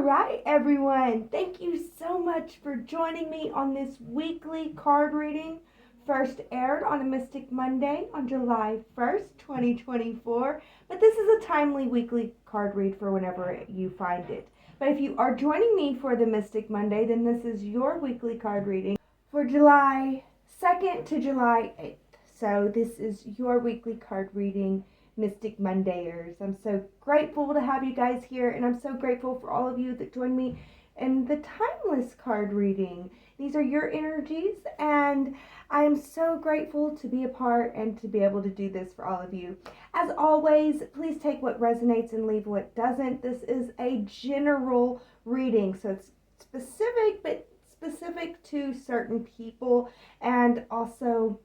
right, everyone. Thank you so much for joining me on this weekly card reading. First aired on a Mystic Monday on July 1st, 2024. But this is a timely weekly card read for whenever you find it. But if you are joining me for the Mystic Monday, then this is your weekly card reading for July 2nd to July 8th. So this is your weekly card reading, Mystic Mondayers. I'm so grateful to have you guys here, and I'm so grateful for all of you that join me in the timeless card reading. These are your energies, and I am so grateful to be a part and to be able to do this for all of you. As always, please take what resonates and leave what doesn't. This is a general reading, so it's specific, but specific to certain people, and also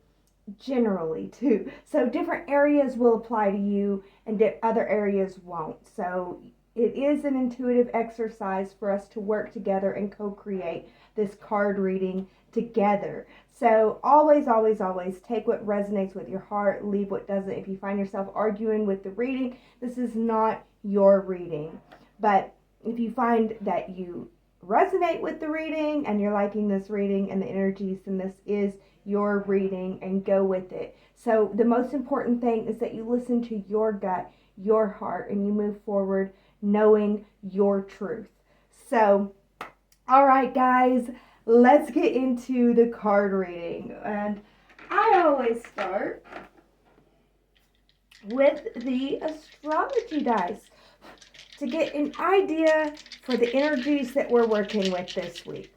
generally too. So different areas will apply to you and other areas won't. So it is an intuitive exercise for us to work together and co-create this card reading together. So always, always, always take what resonates with your heart, leave what doesn't. If you find yourself arguing with the reading, this is not your reading. But if you find that you resonate with the reading and you're liking this reading and the energies, then this is your reading, and go with it. So the most important thing is that you listen to your gut, your heart, and you move forward knowing your truth. So, all right, guys, let's get into the card reading. And I always start with the astrology dice to get an idea for the energies that we're working with this week.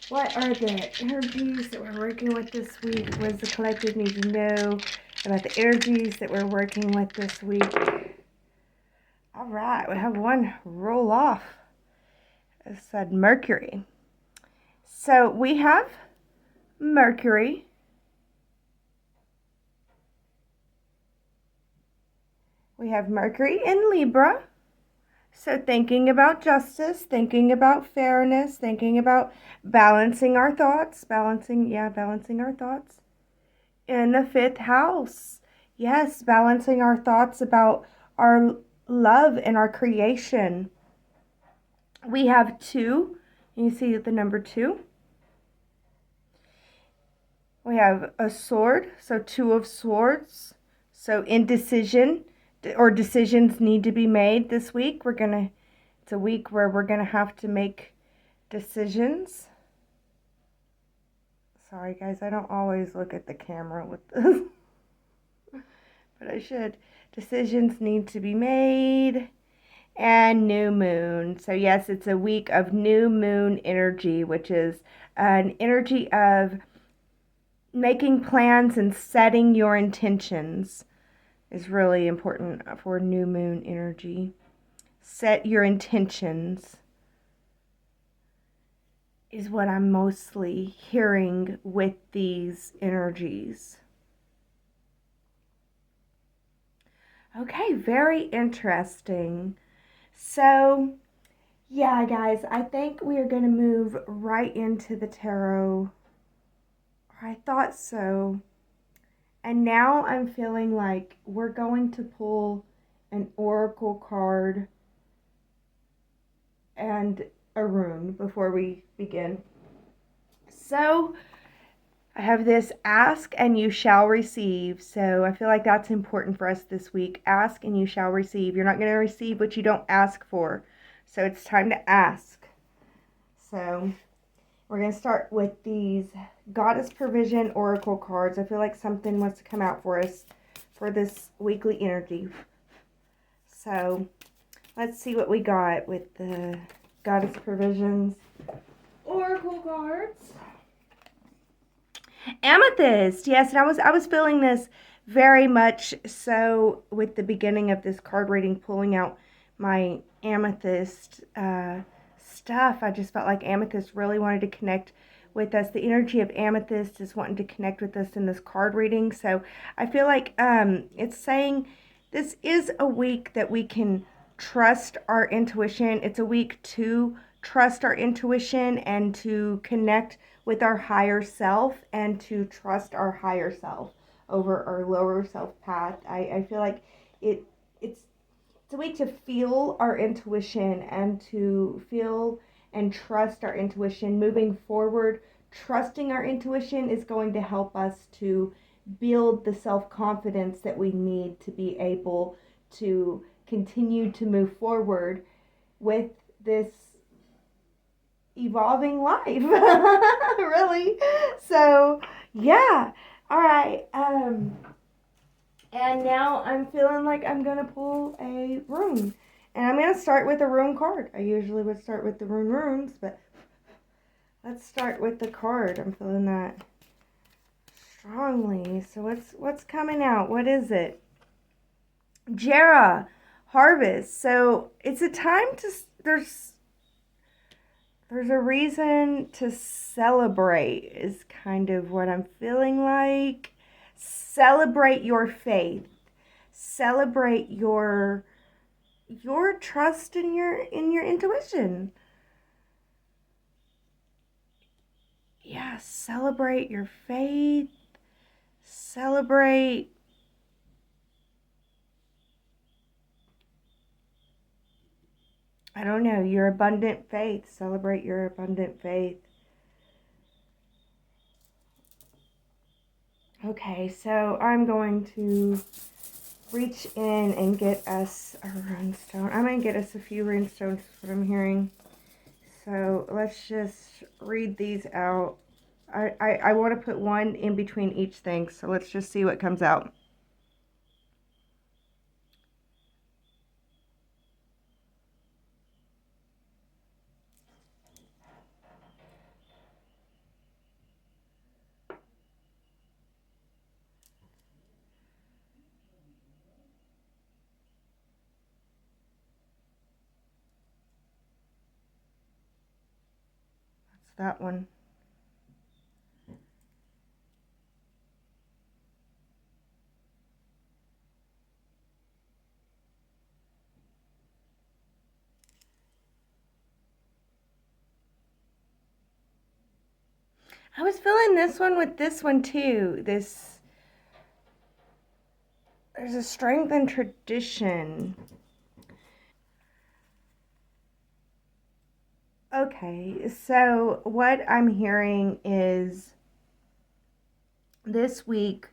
What are the energies that we're working with this week? What does the collective need to know about the energies that we're working with this week? All right, we have one roll off. It said Mercury. So we have Mercury. We have Mercury in Libra. So thinking about justice, thinking about fairness, thinking about balancing our thoughts, balancing our thoughts. In the 5th house, yes, balancing our thoughts about our love and our creation. We have 2, you see the number 2. We have a sword, so 2 of swords, so indecision. Or decisions need to be made this week. It's a week where we're gonna have to make decisions. Sorry guys, I don't always look at the camera with this, but I should. Decisions need to be made. And new moon. So yes, it's a week of new moon energy, which is an energy of making plans and setting your intentions. Is really important for new moon energy. Set your intentions is what I'm mostly hearing with these energies. Okay, very interesting. So, yeah, guys, I think we are going to move right into the tarot. I thought so. And now I'm feeling like we're going to pull an oracle card and a rune before we begin. So I have this ask and you shall receive. So I feel like that's important for us this week. Ask and you shall receive. You're not going to receive what you don't ask for. So it's time to ask. So we're going to start with these Goddess Provision Oracle cards. I feel like something wants to come out for us for this weekly energy. So let's see what we got with the Goddess Provisions Oracle cards. Amethyst. Yes, and I was feeling this very much so with the beginning of this card reading, pulling out my amethyst stuff. I just felt like amethyst really wanted to connect with us. The energy of amethyst is wanting to connect with us in this card reading. So I feel like it's saying this is a week that we can trust our intuition. It's a week to trust our intuition and to connect with our higher self and to trust our higher self over our lower self path. I feel like it's It's a week to feel our intuition and to feel and trust our intuition. Moving forward, trusting our intuition is going to help us to build the self-confidence that we need to be able to continue to move forward with this evolving life. Really. So, yeah. All right. And now I'm feeling like I'm going to pull a rune. And I'm going to start with a rune card. I usually would start with the runes, but let's start with the card. I'm feeling that strongly. So what's coming out? What is it? Jera, harvest. So it's a time to, there's a reason to celebrate is kind of what I'm feeling like. Celebrate your faith. Celebrate your trust in your intuition. Yeah, celebrate your faith. Celebrate I don't know, your abundant faith. Celebrate your abundant faith. Okay, so I'm going to reach in and get us a runestone. I'm going to get us a few runestones, is what I'm hearing. So let's just read these out. I want to put one in between each thing, so let's just see what comes out. That's that one. I was feeling this one with this one too. There's a strength and tradition. Okay, so what I'm hearing is this week,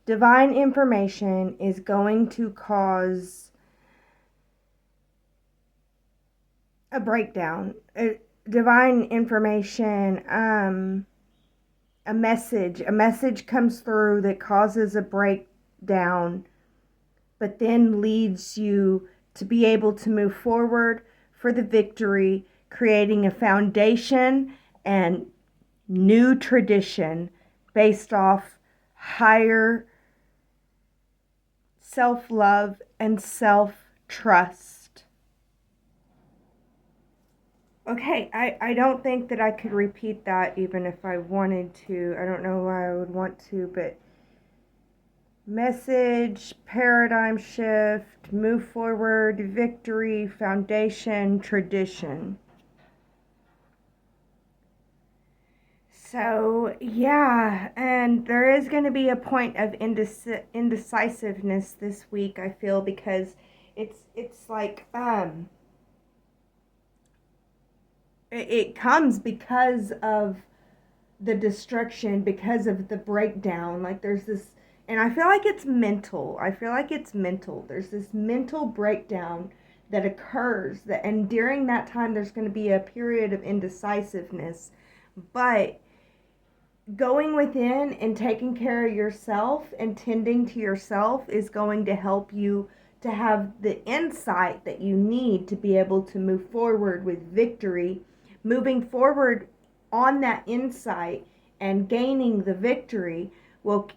divine information is going to cause a breakdown. Divine information, a message comes through that causes a breakdown, but then leads you to be able to move forward for the victory, creating a foundation and new tradition based off higher self-love and self-trust. Okay, I don't think that I could repeat that even if I wanted to. I don't know why I would want to, but message, paradigm shift, move forward, victory, foundation, tradition. So, yeah, and there is going to be a point of indecisiveness this week, I feel, because it's like it comes because of the destruction, because of the breakdown. Like there's this, and I feel like it's mental. There's this mental breakdown that occurs that, and during that time there's going to be a period of indecisiveness, but going within and taking care of yourself and tending to yourself is going to help you to have the insight that you need to be able to move forward with victory. Moving forward on that insight and gaining the victory will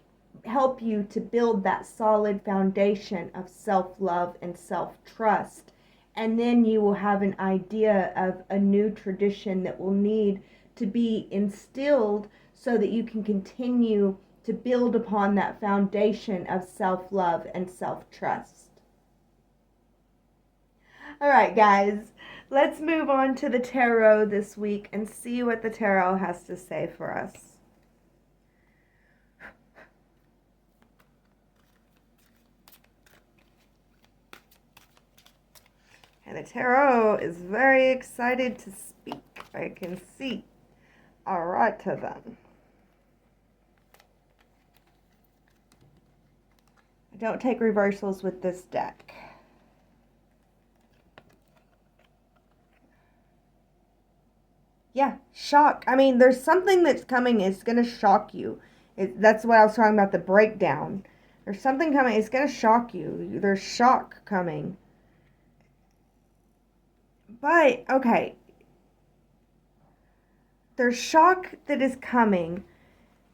help you to build that solid foundation of self-love and self-trust. And then you will have an idea of a new tradition that will need to be instilled so that you can continue to build upon that foundation of self-love and self-trust. All right, guys, let's move on to the tarot this week and see what the tarot has to say for us. And the tarot is very excited to speak. I can see. All right, then. I don't take reversals with this deck. Yeah, shock. I mean, there's something that's coming. It's going to shock you. That's what I was talking about, the breakdown. There's something coming. It's going to shock you. There's shock coming. But, okay. There's shock that is coming.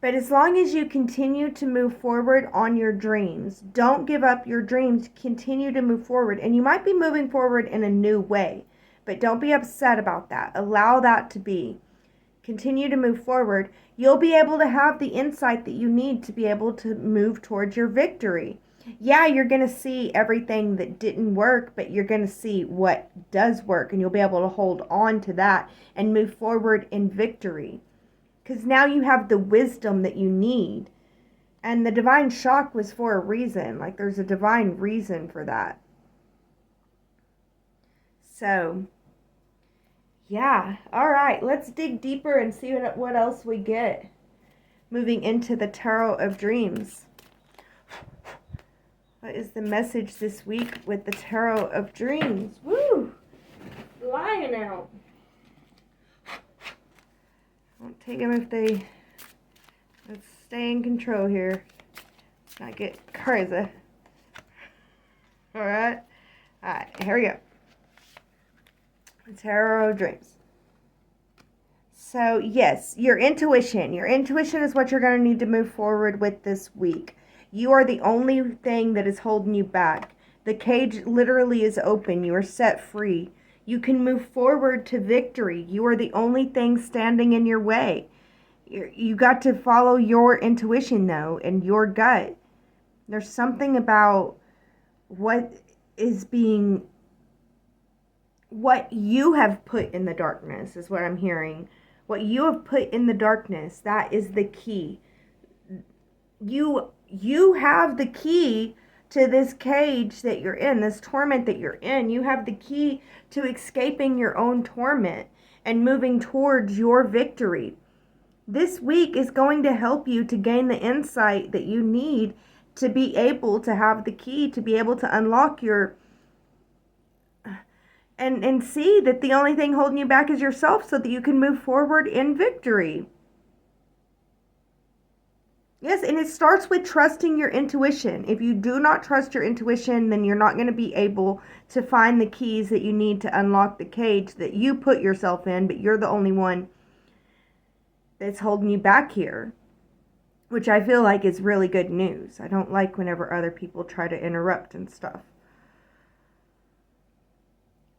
But as long as you continue to move forward on your dreams, don't give up your dreams, continue to move forward. And you might be moving forward in a new way, but don't be upset about that. Allow that to be. Continue to move forward. You'll be able to have the insight that you need to be able to move towards your victory. Yeah, you're going to see everything that didn't work, but you're going to see what does work, and you'll be able to hold on to that and move forward in victory. Because now you have the wisdom that you need. And the divine shock was for a reason. Like, there's a divine reason for that. So, yeah. All right. Let's dig deeper and see what else we get. Moving into the Tarot of Dreams. What is the message this week with the Tarot of Dreams? Woo! Flying out. Don't take them if they... Let's stay in control here. Let's not get crazy. Alright. Alright, here we go. Tarot of Dreams. So, yes, your intuition. Your intuition is what you're going to need to move forward with this week. You are the only thing that is holding you back. The cage literally is open. You are set free. You can move forward to victory. You are the only thing standing in your way. You got to follow your intuition, though, and your gut. There's something about what you have put in the darkness is what I'm hearing. What you have put in the darkness, that is the key. You have the key to this cage that you're in, this torment that you're in. You have the key to escaping your own torment and moving towards your victory. This week is going to help you to gain the insight that you need to be able to have the key, to be able to unlock your... And see that the only thing holding you back is yourself so that you can move forward in victory. Yes, and it starts with trusting your intuition. If you do not trust your intuition, then you're not going to be able to find the keys that you need to unlock the cage that you put yourself in, but you're the only one that's holding you back here, which I feel like is really good news. I don't like whenever other people try to interrupt and stuff.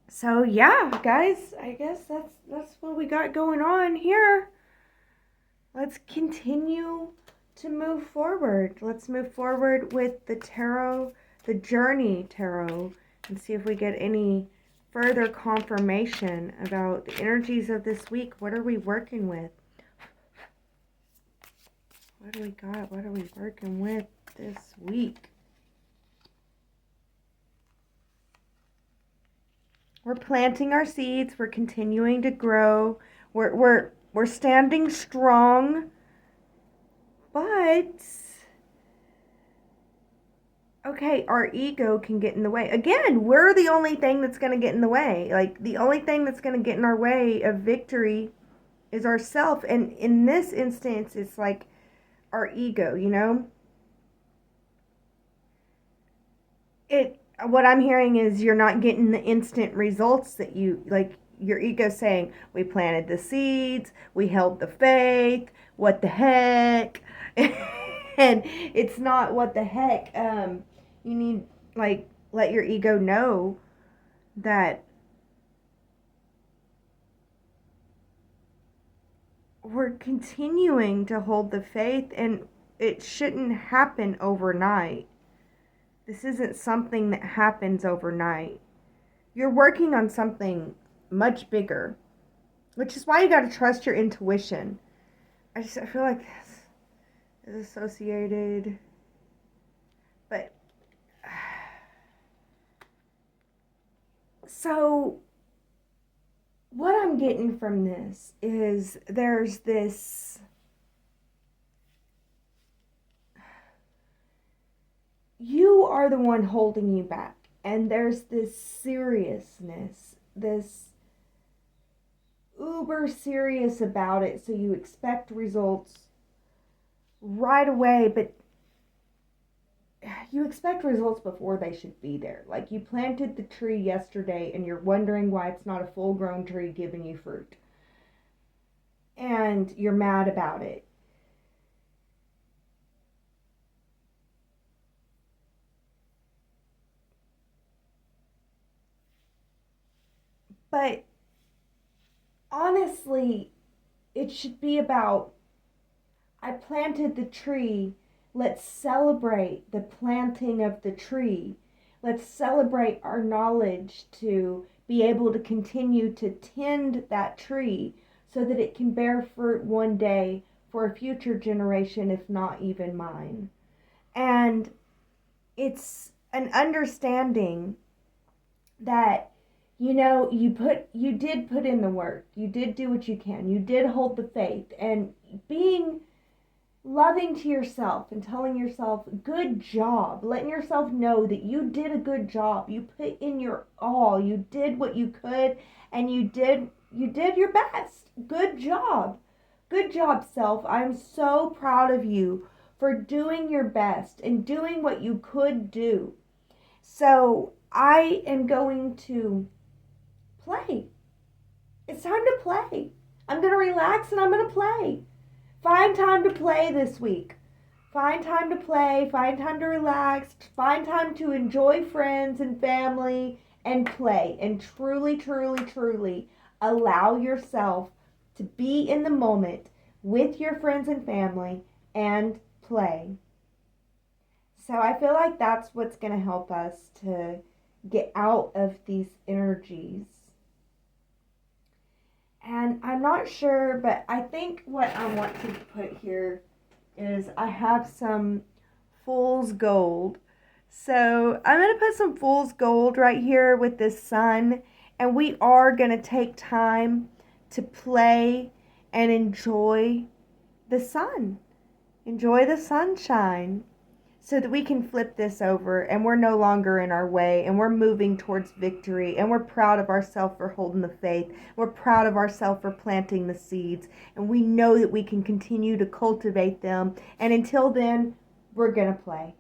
So yeah, guys, I guess that's what we got going on here. Let's continue to move forward. Let's move forward with the tarot, the journey tarot, and see if we get any further confirmation about the energies of this week. What are we working with? What do we got? What are we working with this week? We're planting our seeds. We're continuing to grow. We're standing strong. But, okay, our ego can get in the way. Again, we're the only thing that's going to get in the way. Like, the only thing that's going to get in our way of victory is ourself. And in this instance, it's like our ego, you know? What I'm hearing is you're not getting the instant results that you, like, your ego saying, we planted the seeds, we held the faith, what the heck? And it's not what the heck. You need, like, let your ego know that we're continuing to hold the faith, and it shouldn't happen overnight. This isn't something that happens overnight. You're working on something much bigger, which is why you got to trust your intuition. I feel like this is associated, but So what I'm getting from this is there's this, you are the one holding you back. And there's this seriousness, this uber serious about it. So you expect results right away, but you expect results before they should be there. Like you planted the tree yesterday and you're wondering why it's not a full grown tree giving you fruit. And you're mad about it. But honestly, it should be about, I planted the tree. Let's celebrate the planting of the tree. Let's celebrate our knowledge to be able to continue to tend that tree so that it can bear fruit one day for a future generation, if not even mine. And it's an understanding that, you did put in the work, you did do what you can, you did hold the faith, and being loving to yourself and telling yourself good job, letting yourself know that you did a good job, you put in your all, you did what you could, and you did your best. Good job, self. I'm so proud of you for doing your best and doing what you could do. So I am going to play. It's time to play. I'm going to relax and I'm going to play. Find time to play this week. Find time to play, find time to relax, find time to enjoy friends and family and play. And truly, truly, truly allow yourself to be in the moment with your friends and family and play. So I feel like that's what's going to help us to get out of these energies. And I'm not sure, but I think what I want to put here is I have some fool's gold. So I'm going to put some fool's gold right here with this sun. And we are going to take time to play and enjoy the sun. Enjoy the sunshine, so that we can flip this over and we're no longer in our way and we're moving towards victory, and we're proud of ourselves for holding the faith. We're proud of ourselves for planting the seeds, and we know that we can continue to cultivate them. And until then, we're going to play.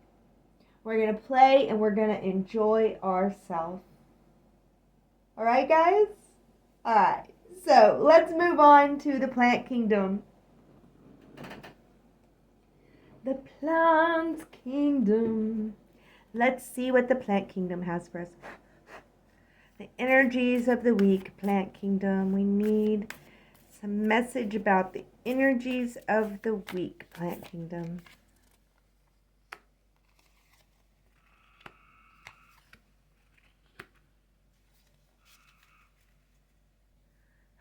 We're going to play and we're going to enjoy ourselves. All right, guys? All right. So let's move on to the plant kingdom. The plant kingdom. Let's see what the plant kingdom has for us. The energies of the week, plant kingdom. We need some message about the energies of the week, plant kingdom.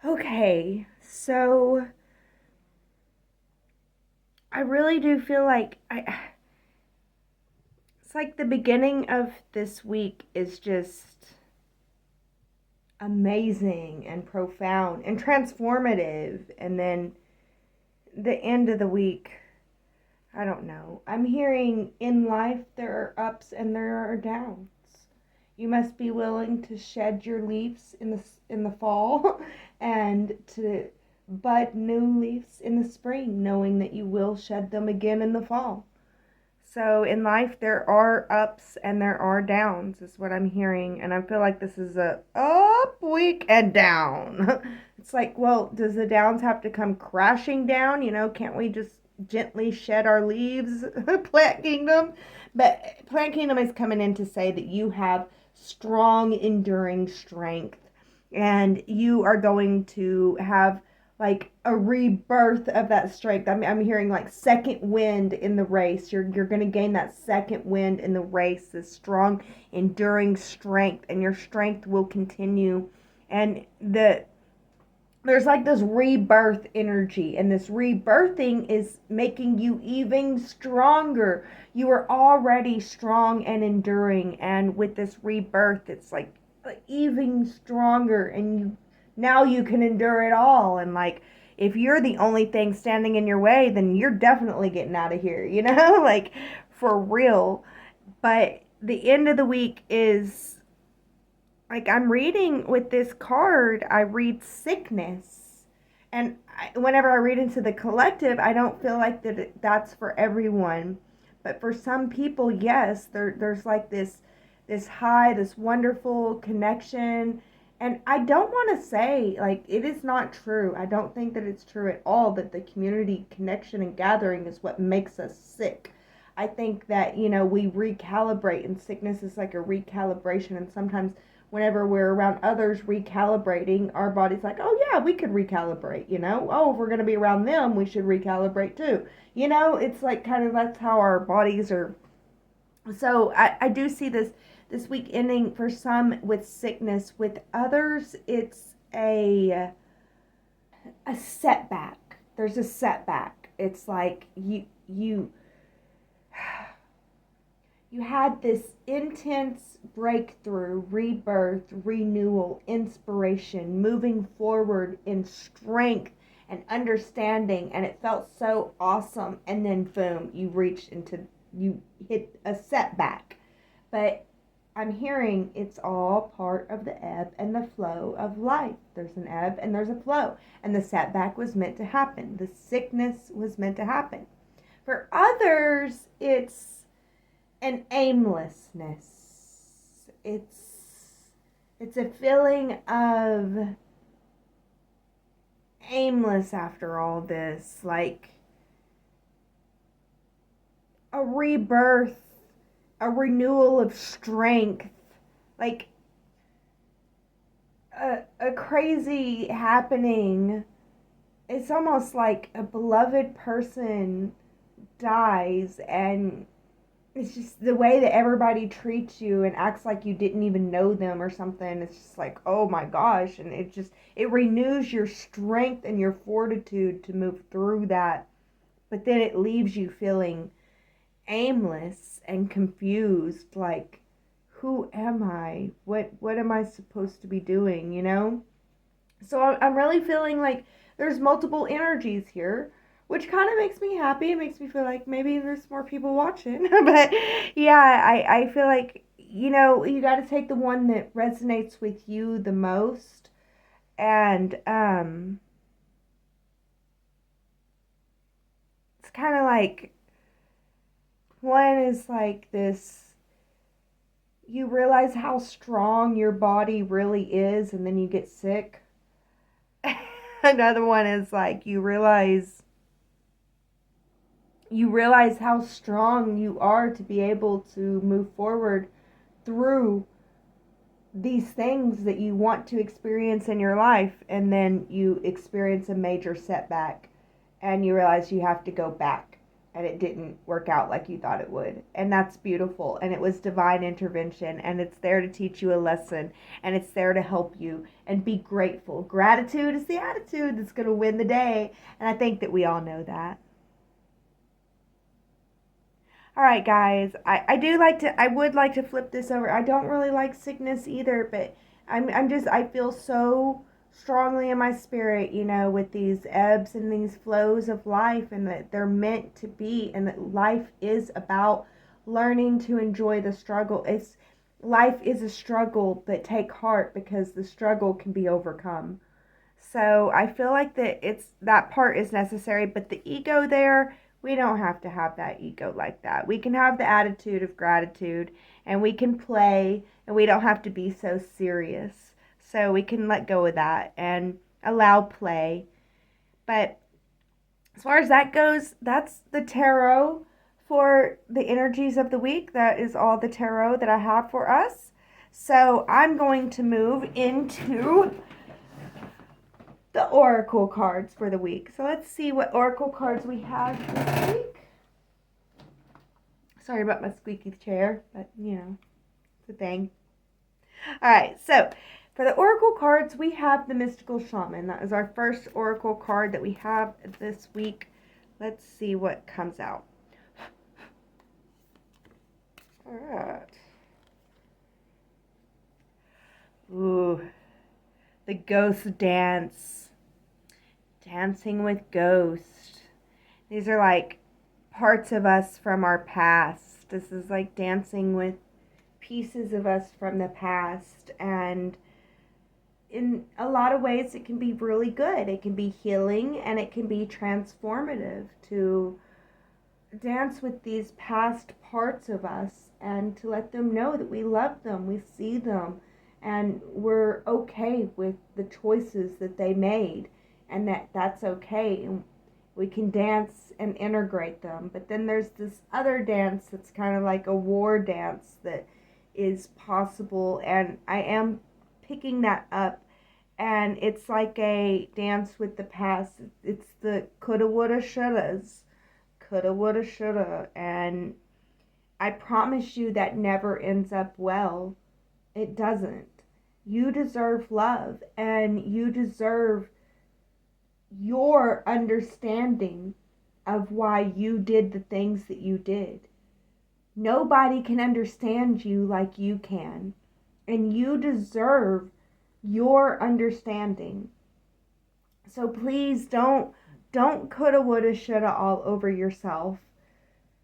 Okay, so I really do feel like it's like the beginning of this week is just amazing and profound and transformative, and then the end of the week, I don't know. I'm hearing in life there are ups and there are downs. You must be willing to shed your leaves in the fall and to bud new leaves in the spring, knowing that you will shed them again in the fall. So in life there are ups and there are downs, is what I'm hearing, and I feel like this is a up week and down. It's like, well, does the downs have to come crashing down? Can't we just gently shed our leaves, plant kingdom? But plant kingdom is coming in to say that you have strong, enduring strength, and you are going to have like a rebirth of that strength. I'm hearing like second wind in the race. You're going to gain that second wind in the race, this strong, enduring strength, and your strength will continue. And there's like this rebirth energy, and this rebirthing is making you even stronger. You are already strong and enduring, and with this rebirth, it's like even stronger, and now you can endure it all. And like, if you're the only thing standing in your way, then you're definitely getting out of here, like, for real. But the end of the week is like, I'm reading with this card, I read sickness. And whenever I read into the collective, I don't feel like that's for everyone. But for some people, yes, there's like this high, this wonderful connection. And I don't want to say, like, it is not true. I don't think that it's true at all that the community connection and gathering is what makes us sick. I think that, we recalibrate, and sickness is like a recalibration. And sometimes whenever we're around others recalibrating, our body's like, oh yeah, we could recalibrate, oh, if we're going to be around them, we should recalibrate too. It's like, kind of, that's how our bodies are. So I do see this week ending for some with sickness. With others, it's a setback. There's a setback. It's like you had this intense breakthrough, rebirth, renewal, inspiration, moving forward in strength and understanding, and it felt so awesome. And then boom, you hit a setback. But I'm hearing it's all part of the ebb and the flow of life. There's an ebb and there's a flow, and the setback was meant to happen. The sickness was meant to happen. For others, it's an aimlessness. It's a feeling of aimless after all this, like a rebirth, a renewal of strength, like a crazy happening. It's almost like a beloved person dies, and it's just the way that everybody treats you and acts like you didn't even know them or something. It's just like, oh my gosh. And it renews your strength and your fortitude to move through that. But then it leaves you feeling aimless and confused. Like, who am I? What am I supposed to be doing, So I'm really feeling like there's multiple energies here, which kind of makes me happy. It makes me feel like maybe there's more people watching. But yeah, I feel like, you got to take the one that resonates with you the most. And it's kind of like, one is like this, you realize how strong your body really is, and then you get sick. Another one is like, you realize how strong you are to be able to move forward through these things that you want to experience in your life, and then you experience a major setback and you realize you have to go back, and it didn't work out like you thought it would. And that's beautiful, and it was divine intervention, and it's there to teach you a lesson, and it's there to help you. And be grateful. Gratitude is the attitude that's going to win the day, and I think that we all know that. All right, guys. I would like to flip this over. I don't really like sickness either, but I feel so strongly in my spirit, with these ebbs and these flows of life, and that they're meant to be, and that life is about learning to enjoy the struggle. Life is a struggle, but take heart, because the struggle can be overcome. So I feel like that part is necessary, but the ego there, we don't have to have that ego like that. We can have the attitude of gratitude, and we can play, and we don't have to be so serious. So we can let go of that and allow play. But as far as that goes, that's the tarot for the energies of the week. That is all the tarot that I have for us. So I'm going to move into the oracle cards for the week. So let's see what oracle cards we have this week. Sorry about my squeaky chair, but it's a thing. All right, so for the oracle cards, we have the Mystical Shaman. That is our first oracle card that we have this week. Let's see what comes out. All right. Ooh, the ghost dance. Dancing with ghosts. These are like parts of us from our past. This is like dancing with pieces of us from the past. And in a lot of ways, it can be really good. It can be healing and it can be transformative to dance with these past parts of us and to let them know that we love them, we see them, and we're okay with the choices that they made, and that's okay. And we can dance and integrate them. But then there's this other dance that's kind of like a war dance that is possible, and I am picking that up. And it's like a dance with the past. It's the coulda, woulda, shouldas. Coulda, woulda, shoulda. And I promise you that never ends up well. It doesn't. You deserve love, and you deserve your understanding of why you did the things that you did. Nobody can understand you like you can, and you deserve your understanding. So please don't coulda, woulda, shoulda all over yourself,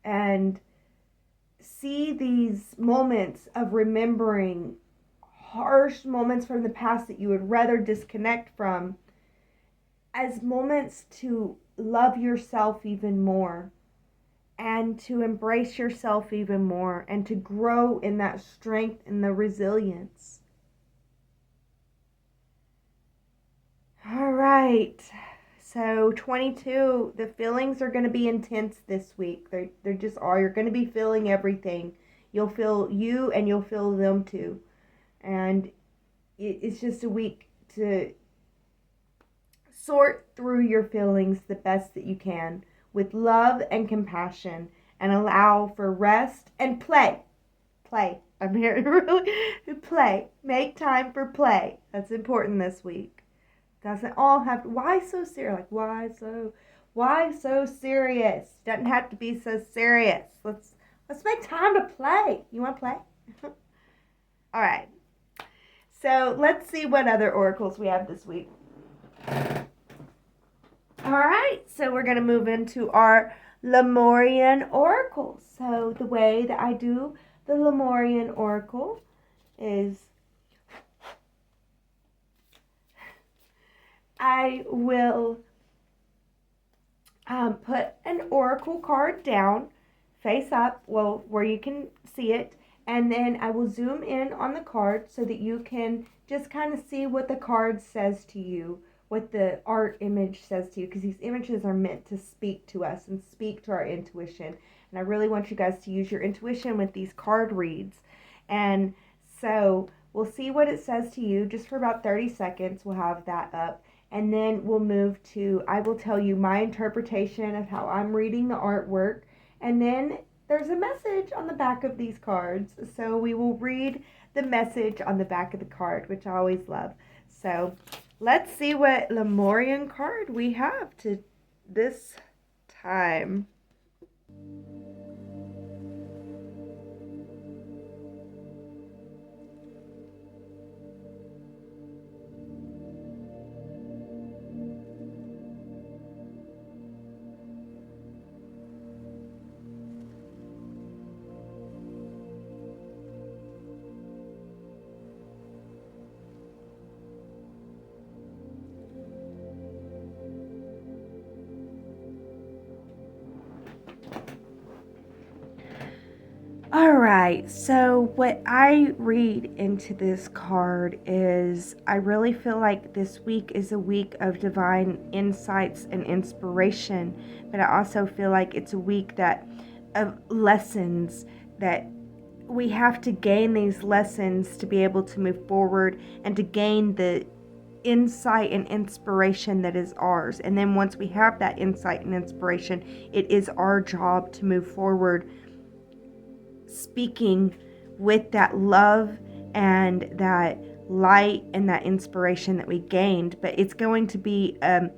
and see these moments of remembering harsh moments from the past that you would rather disconnect from as moments to love yourself even more and to embrace yourself even more and to grow in that strength and the resilience. All right. So 22, the feelings are going to be intense this week. They're just are. You're going to be feeling everything. You'll feel you and you'll feel them too. And it's just a week to sort through your feelings the best that you can with love and compassion, and allow for rest and play. Play. I'm here to really play. Make time for play. That's important this week. Doesn't all have to, why so serious? Like why so serious? Doesn't have to be so serious. Let's make time to play. You want to play? All right. So let's see what other oracles we have this week. All right, so we're going to move into our Lemurian oracle. So the way that I do the Lemurian oracle is I will put an oracle card down, face up, well, where you can see it, and then I will zoom in on the card so that you can just kind of see what the card says to you, what the art image says to you, because these images are meant to speak to us and speak to our intuition. And I really want you guys to use your intuition with these card reads. And so we'll see what it says to you just for about 30 seconds. We'll have that up. And then we'll move to, I will tell you my interpretation of how I'm reading the artwork. And then there's a message on the back of these cards. So we will read the message on the back of the card, which I always love. So let's see what Lemurian card we have to this time. All right, so what I read into this card is I really feel like this week is a week of divine insights and inspiration, but I also feel like it's a week of lessons that we have to gain these lessons to be able to move forward and to gain the insight and inspiration that is ours. And then once we have that insight and inspiration, it is our job to move forward speaking with that love and that light and that inspiration that we gained. But it's going to be I'm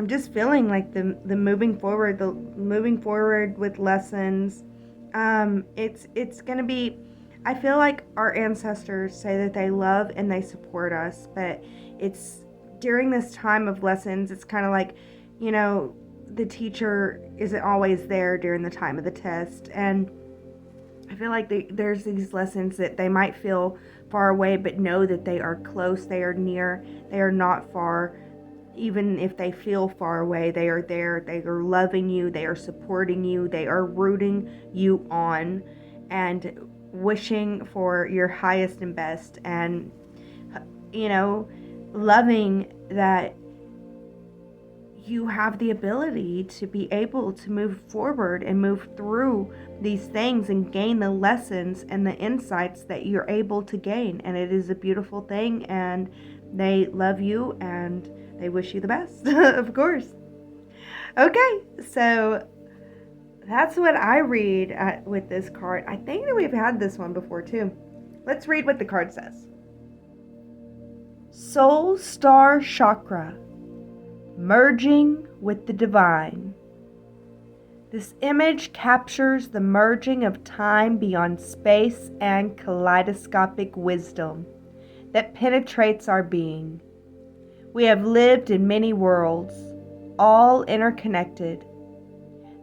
just feeling like the moving forward with lessons. It's going to be I feel like our ancestors say that they love and they support us, but it's during this time of lessons, it's kind of like, you know, the teacher isn't always there during the time of the test. And I feel like there's these lessons that they might feel far away, but know that they are close, they are near, they are not far. Even if they feel far away, they are there, they are loving you, they are supporting you, they are rooting you on and wishing for your highest and best, and, you know, loving that you have the ability to be able to move forward and move through these things and gain the lessons and the insights that you're able to gain. And it is a beautiful thing, and they love you and they wish you the best, of course. Okay, so that's what I read with this card. I think that we've had this one before too. Let's read what the card says. Soul Star Chakra, merging with the divine. This image captures the merging of time beyond space and kaleidoscopic wisdom that penetrates our being. We have lived in many worlds, all interconnected.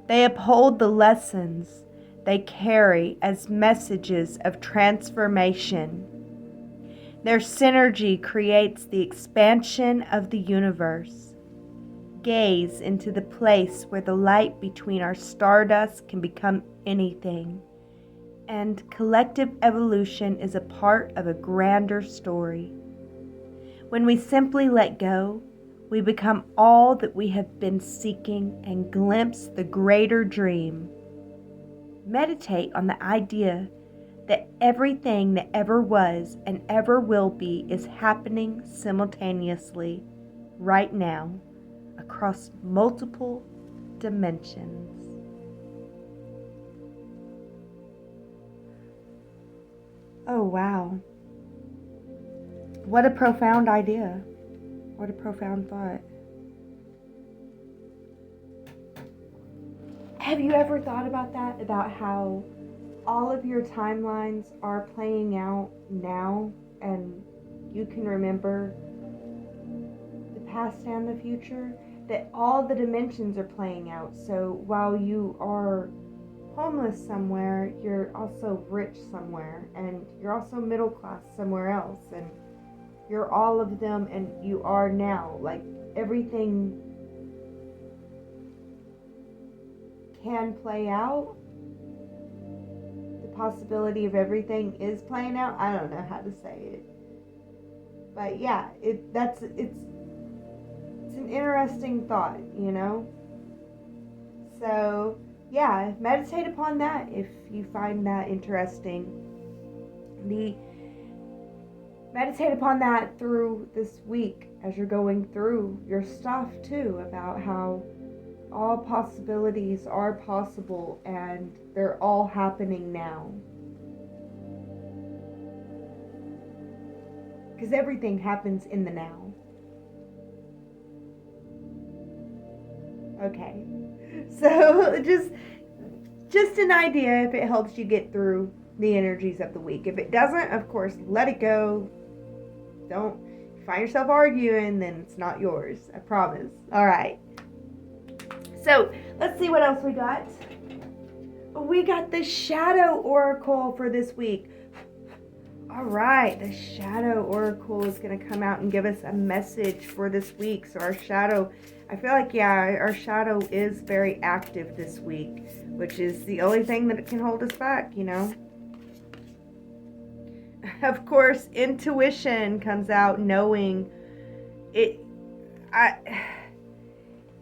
They uphold the lessons they carry as messages of transformation. Their synergy creates the expansion of the universe. Gaze into the place where the light between our stardust can become anything, and collective evolution is a part of a grander story. When we simply let go, we become all that we have been seeking and glimpse the greater dream. Meditate on the idea that everything that ever was and ever will be is happening simultaneously right now across multiple dimensions. Oh, wow. What a profound idea. What a profound thought. Have you ever thought about that? About how all of your timelines are playing out now, and you can remember the past and the future? That all the dimensions are playing out. So while you are homeless somewhere, you're also rich somewhere, and you're also middle class somewhere else, and you're all of them, and you are now. Like, everything can play out. The possibility of everything is playing out. I don't know how to say it, but yeah, it's an interesting thought, you know. So yeah, meditate upon that if you find that interesting. Meditate upon that through this week as you're going through your stuff too, about how all possibilities are possible and they're all happening now. Because everything happens in the now. Okay. So just an idea if it helps you get through the energies of the week. If it doesn't, of course, let it go. Don't find yourself arguing, then it's not yours. I promise. All right. So let's see what else we got. We got the Shadow Oracle for this week. All right, the Shadow Oracle is going to come out and give us a message for this week. So our shadow, I feel like, yeah, our shadow is very active this week, which is the only thing that can hold us back, you know. Of course, intuition comes out, knowing it.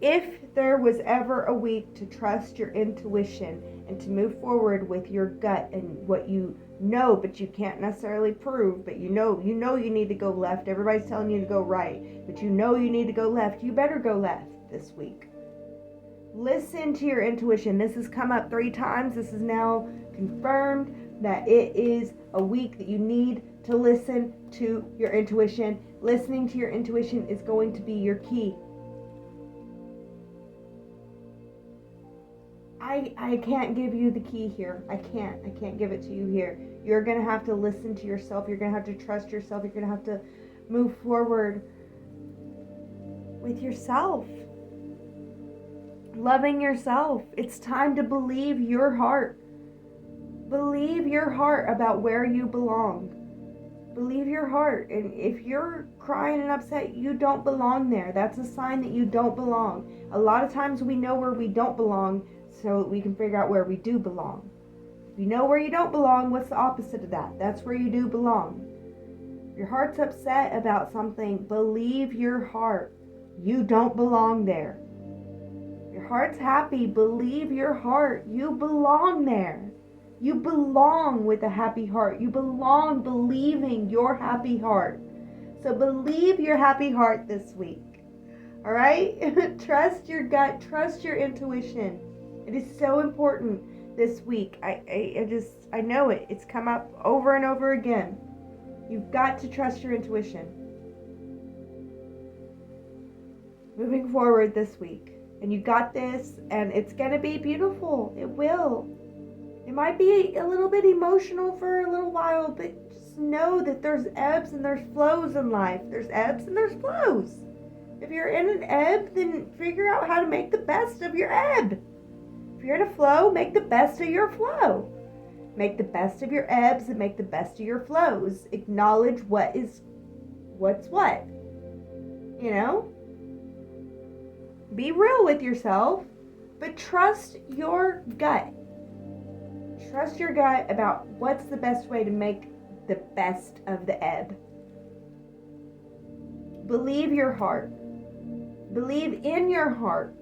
If there was ever a week to trust your intuition and to move forward with your gut and what you know, but you can't necessarily prove, but you know you need to go left. Everybody's telling you to go right, but you know you need to go left. You better go left this week. Listen to your intuition. This has come up 3 times. This is now confirmed that it is a week that you need to listen to your intuition. Listening to your intuition is going to be your key. I can't give you the key here. I can't give it to you here. You're going to have to listen to yourself. You're going to have to trust yourself. You're going to have to move forward with yourself. Loving yourself. It's time to believe your heart. Believe your heart about where you belong. Believe your heart. And if you're crying and upset, you don't belong there. That's a sign that you don't belong. A lot of times we know where we don't belong so we can figure out where we do belong. If you know where you don't belong, what's the opposite of that? That's where you do belong. If your heart's upset about something, believe your heart. You don't belong there. Your heart's happy, believe your heart. You belong there. You belong with a happy heart. You belong believing your happy heart. So believe your happy heart this week. All right? Trust your gut. Trust your intuition. It is so important this week. I know it. It's come up over and over again. You've got to trust your intuition. Moving forward this week. And you got this, and it's going to be beautiful. It will. It might be a little bit emotional for a little while, but just know that there's ebbs and there's flows in life. There's ebbs and there's flows. If you're in an ebb, then figure out how to make the best of your ebb. If you're in a flow, make the best of your flow. Make the best of your ebbs and make the best of your flows. Acknowledge what's what. You know? Be real with yourself, but trust your gut. Trust your gut about what's the best way to make the best of the ebb. Believe your heart. Believe in your heart.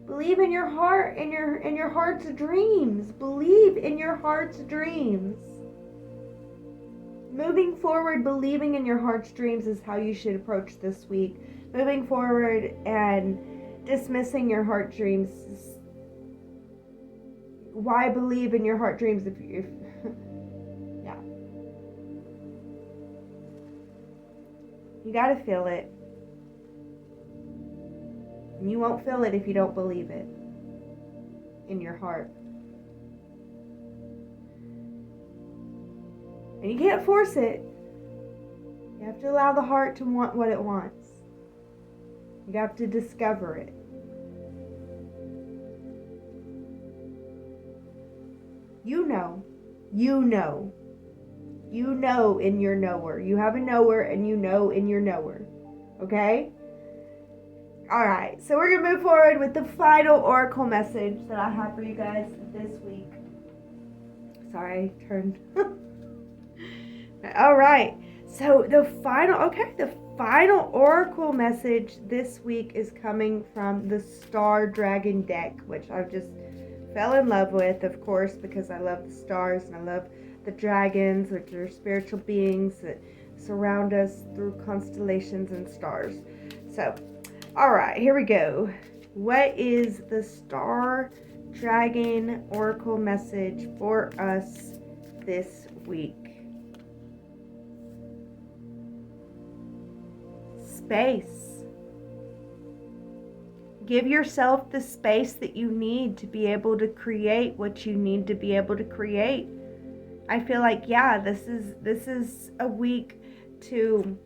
Believe in your heart and your heart's dreams. Believe in your heart's dreams. Moving forward, believing in your heart's dreams is how you should approach this week. Moving forward and dismissing your heart dreams. Why believe in your heart dreams if yeah. You gotta feel it. And you won't feel it if you don't believe it in your heart. And you can't force it. You have to allow the heart to want what it wants. You have to discover it. You know in your knower. You have a knower and you know in your knower. Okay? Alright, so we're going to move forward with the final oracle message that I have for you guys this week. Sorry, I turned. Alright, so the final oracle message this week is coming from the Star Dragon deck, which I've just fell in love with, of course, because I love the stars and I love the dragons, which are spiritual beings that surround us through constellations and stars. So, alright, here we go. What is the Star Dragon Oracle message for us this week? Space. Give yourself the space that you need to be able to create what you need to be able to create. I feel like, yeah, this is a week to...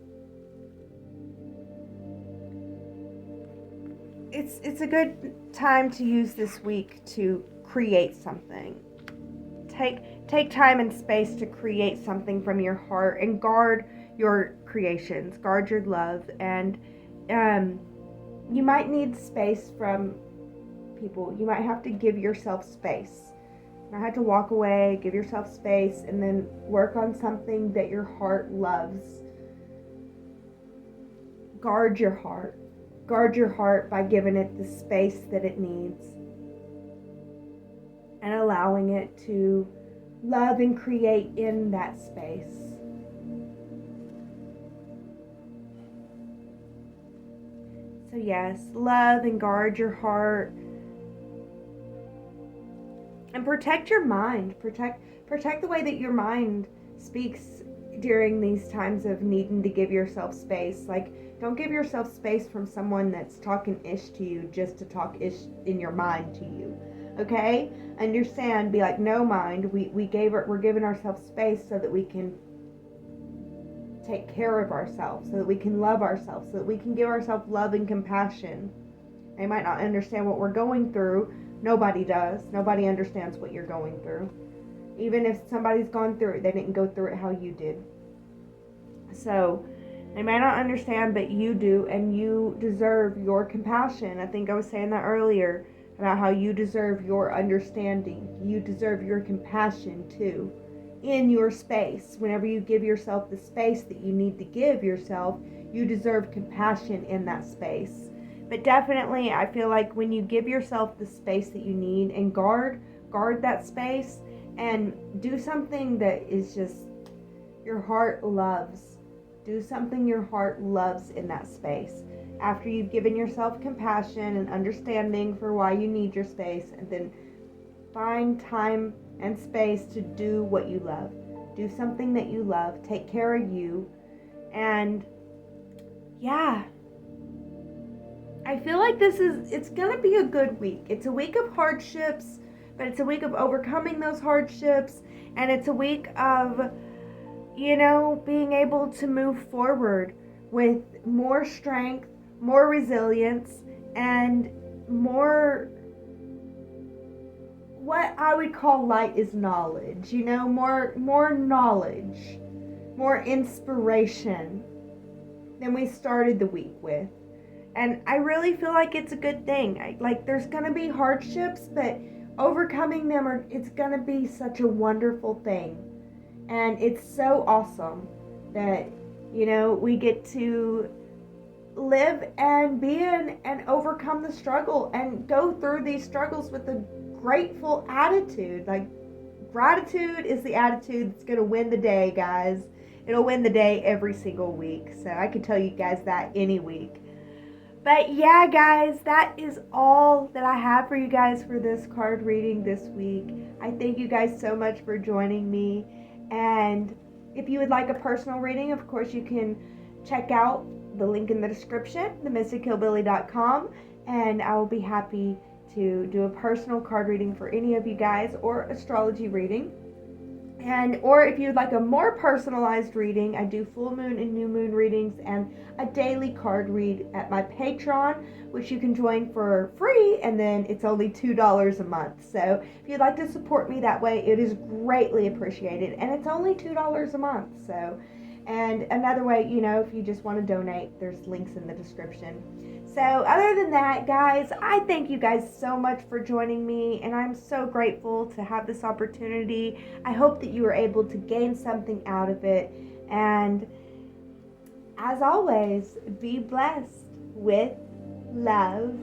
It's a good time to use this week to create something. Take time and space to create something from your heart and guard your creations, guard your love, and you might need space from people. You might have to give yourself space. You might have to walk away, give yourself space, and then work on something that your heart loves. Guard your heart. Guard your heart by giving it the space that it needs and allowing it to love and create in that space. So yes, love and guard your heart. And protect your mind. Protect the way that your mind speaks during these times of needing to give yourself space. Like, don't give yourself space from someone that's talking ish to you just to talk ish in your mind to you. Okay? Understand, be like, no mind. We're giving ourselves space so that we can take care of ourselves, so that we can love ourselves, so that we can give ourselves love and compassion. They might not understand what we're going through. Nobody does. Nobody understands what you're going through. Even if somebody's gone through it, they didn't go through it how you did. So they may not understand, but you do, and you deserve your compassion. I think I was saying that earlier about how you deserve your understanding. You deserve your compassion too in your space. Whenever you give yourself the space that you need to give yourself, you deserve compassion in that space. But definitely, I feel like when you give yourself the space that you need and guard that space and do something that is just your heart loves. Do something your heart loves in that space. After you've given yourself compassion and understanding for why you need your space, and then find time and space to do what you love. Do something that you love. Take care of you. And yeah, I feel like it's going to be a good week. It's a week of hardships, but it's a week of overcoming those hardships. And it's a week of, being able to move forward with more strength, more resilience, and more, what I would call light is knowledge, more knowledge, more inspiration than we started the week with. And I really feel like it's a good thing. There's going to be hardships, but overcoming them, it's going to be such a wonderful thing. And it's so awesome that, we get to live and be in and overcome the struggle and go through these struggles with a grateful attitude. Like, gratitude is the attitude that's going to win the day, guys. It'll win the day every single week. So I can tell you guys that any week. But yeah, guys, that is all that I have for you guys for this card reading this week. I thank you guys so much for joining me. And if you would like a personal reading, of course, you can check out the link in the description, themystichillbilly.com, and I will be happy to do a personal card reading for any of you guys, or astrology reading. Or if you'd like a more personalized reading, I do full moon and new moon readings and a daily card read at my Patreon, which you can join for free, and then it's only $2 a month. So if you'd like to support me that way, it is greatly appreciated, and it's only $2 a month. So, and another way, if you just want to donate, there's links in the description. So other than that, guys, I thank you guys so much for joining me, and I'm so grateful to have this opportunity. I hope that you were able to gain something out of it. And as always, be blessed with love.